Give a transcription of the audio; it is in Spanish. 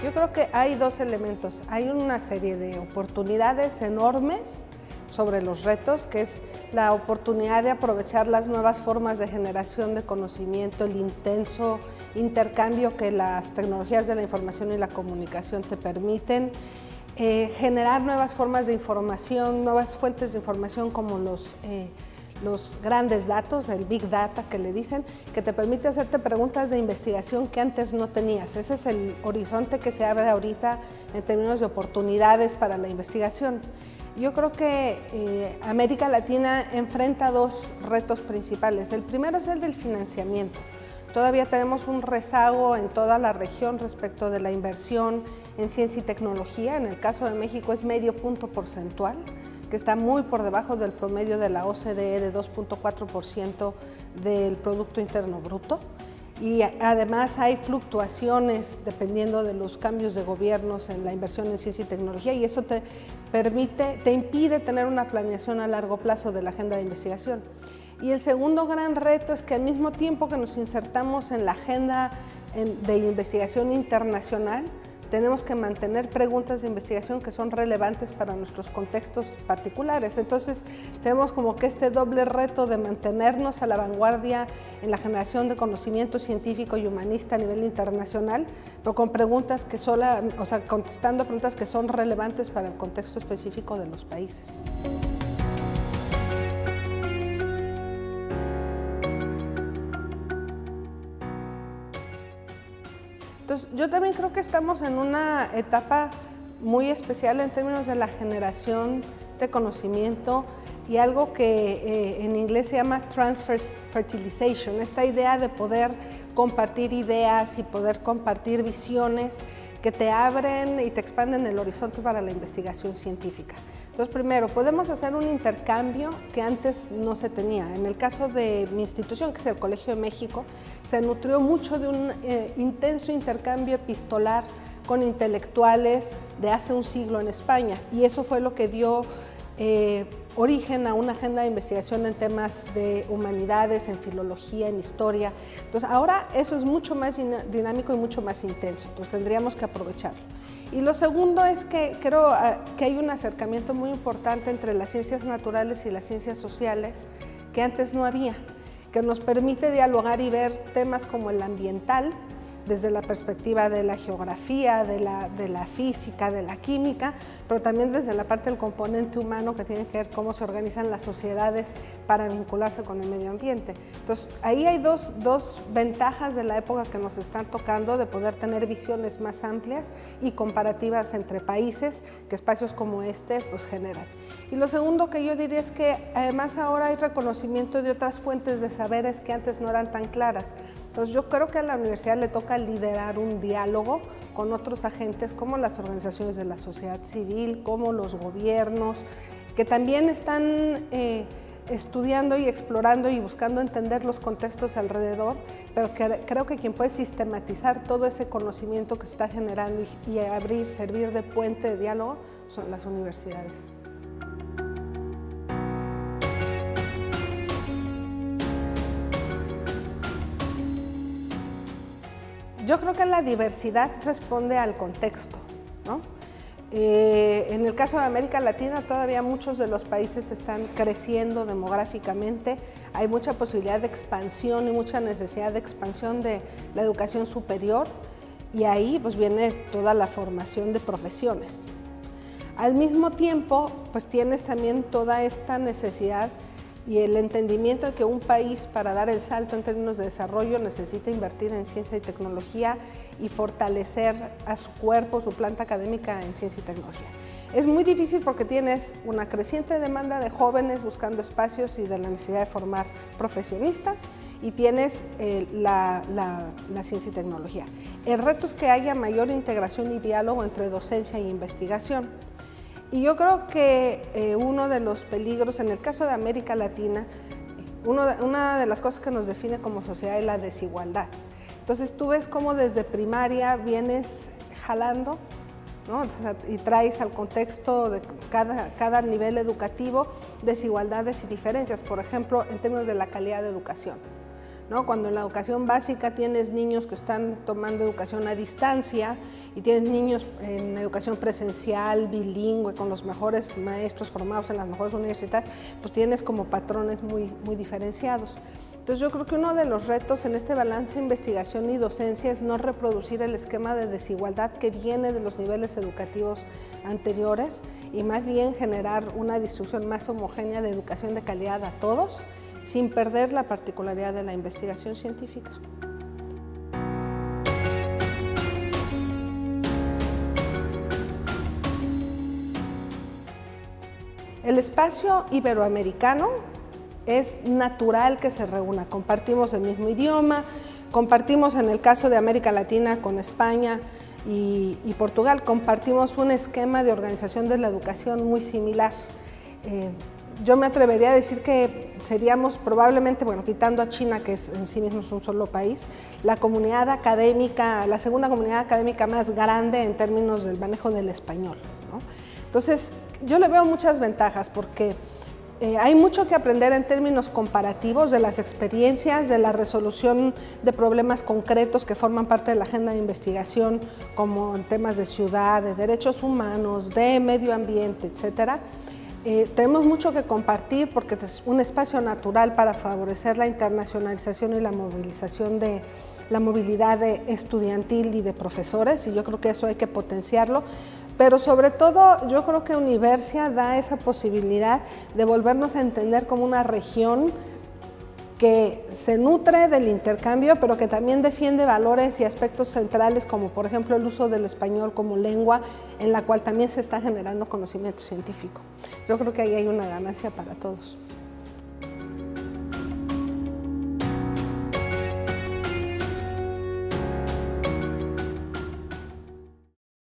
Yo creo que hay dos elementos. Hay una serie de oportunidades enormes sobre los retos, que es la oportunidad de aprovechar las nuevas formas de generación de conocimiento, el intenso intercambio que las tecnologías de la información y la comunicación te permiten, generar nuevas formas de información, nuevas fuentes de información como los grandes datos, el Big Data que le dicen, que te permite hacerte preguntas de investigación que antes no tenías. Ese es el horizonte que se abre ahorita en términos de oportunidades para la investigación. Yo creo que América Latina enfrenta dos retos principales. El primero es el del financiamiento. Todavía tenemos un rezago en toda la región respecto de la inversión en ciencia y tecnología. En el caso de México es medio punto porcentual, que está muy por debajo del promedio de la OCDE de 2.4% del Producto Interno Bruto. Y además hay fluctuaciones dependiendo de los cambios de gobiernos en la inversión en ciencia y tecnología, y eso te impide tener una planeación a largo plazo de la agenda de investigación. Y el segundo gran reto es que al mismo tiempo que nos insertamos en la agenda de investigación internacional, tenemos que mantener preguntas de investigación que son relevantes para nuestros contextos particulares. Entonces, tenemos como que este doble reto de mantenernos a la vanguardia en la generación de conocimiento científico y humanista a nivel internacional, pero con preguntas que contestando preguntas que son relevantes para el contexto específico de los países. Entonces, yo también creo que estamos en una etapa muy especial en términos de la generación de conocimiento y algo que en inglés se llama transfer fertilization, esta idea de poder compartir ideas y poder compartir visiones que te abren y te expanden el horizonte para la investigación científica. Entonces, primero, podemos hacer un intercambio que antes no se tenía. En el caso de mi institución, que es el Colegio de México, se nutrió mucho de un intenso intercambio epistolar con intelectuales de hace un siglo en España, y eso fue lo que dio origen a una agenda de investigación en temas de humanidades, en filología, en historia. Entonces, ahora eso es mucho más dinámico y mucho más intenso, entonces tendríamos que aprovecharlo. Y lo segundo es que creo que hay un acercamiento muy importante entre las ciencias naturales y las ciencias sociales que antes no había, que nos permite dialogar y ver temas como el ambiental, desde la perspectiva de la geografía, de la física, de la química, pero también desde la parte del componente humano que tiene que ver cómo se organizan las sociedades para vincularse con el medio ambiente. Entonces, ahí hay dos ventajas de la época que nos están tocando, de poder tener visiones más amplias y comparativas entre países que espacios como este pues generan. Y lo segundo que yo diría es que además ahora hay reconocimiento de otras fuentes de saberes que antes no eran tan claras. Entonces, yo creo que a la universidad le toca liderar un diálogo con otros agentes como las organizaciones de la sociedad civil, como los gobiernos, que también están estudiando y explorando y buscando entender los contextos alrededor, pero que creo que quien puede sistematizar todo ese conocimiento que se está generando y servir de puente de diálogo son las universidades. Yo creo que la diversidad responde al contexto, ¿no? En el caso de América Latina, todavía muchos de los países están creciendo demográficamente, hay mucha posibilidad de expansión y mucha necesidad de expansión de la educación superior, y ahí pues viene toda la formación de profesiones. Al mismo tiempo, pues tienes también toda esta necesidad y el entendimiento de que un país, para dar el salto en términos de desarrollo, necesita invertir en ciencia y tecnología y fortalecer a su cuerpo, su planta académica en ciencia y tecnología. Es muy difícil porque tienes una creciente demanda de jóvenes buscando espacios y de la necesidad de formar profesionistas, y tienes la ciencia y tecnología. El reto es que haya mayor integración y diálogo entre docencia e investigación. Y yo creo que uno de los peligros, en el caso de América Latina, una de las cosas que nos define como sociedad es la desigualdad. Entonces tú ves cómo desde primaria vienes jalando, ¿no? O sea, y traes al contexto de cada nivel educativo desigualdades y diferencias, por ejemplo, en términos de la calidad de educación, ¿no? Cuando en la educación básica tienes niños que están tomando educación a distancia y tienes niños en educación presencial, bilingüe, con los mejores maestros formados en las mejores universidades, pues tienes como patrones muy diferenciados. Entonces yo creo que uno de los retos en este balance investigación y docencia es no reproducir el esquema de desigualdad que viene de los niveles educativos anteriores y más bien generar una distribución más homogénea de educación de calidad a todos, sin perder la particularidad de la investigación científica. El espacio iberoamericano es natural que se reúna, compartimos el mismo idioma, compartimos en el caso de América Latina con España y Portugal, compartimos un esquema de organización de la educación muy similar. Yo me atrevería a decir que seríamos probablemente, bueno, quitando a China, que en sí mismo es un solo país, la comunidad académica, la segunda comunidad académica más grande en términos del manejo del español, ¿no? Entonces, yo le veo muchas ventajas porque hay mucho que aprender en términos comparativos de las experiencias, de la resolución de problemas concretos que forman parte de la agenda de investigación, como en temas de ciudad, de derechos humanos, de medio ambiente, etcétera. Tenemos mucho que compartir porque es un espacio natural para favorecer la internacionalización y la movilización de la movilidad estudiantil y de profesores, y yo creo que eso hay que potenciarlo. Pero sobre todo yo creo que Universia da esa posibilidad de volvernos a entender como una región que se nutre del intercambio, pero que también defiende valores y aspectos centrales, como por ejemplo el uso del español como lengua, en la cual también se está generando conocimiento científico. Yo creo que ahí hay una ganancia para todos.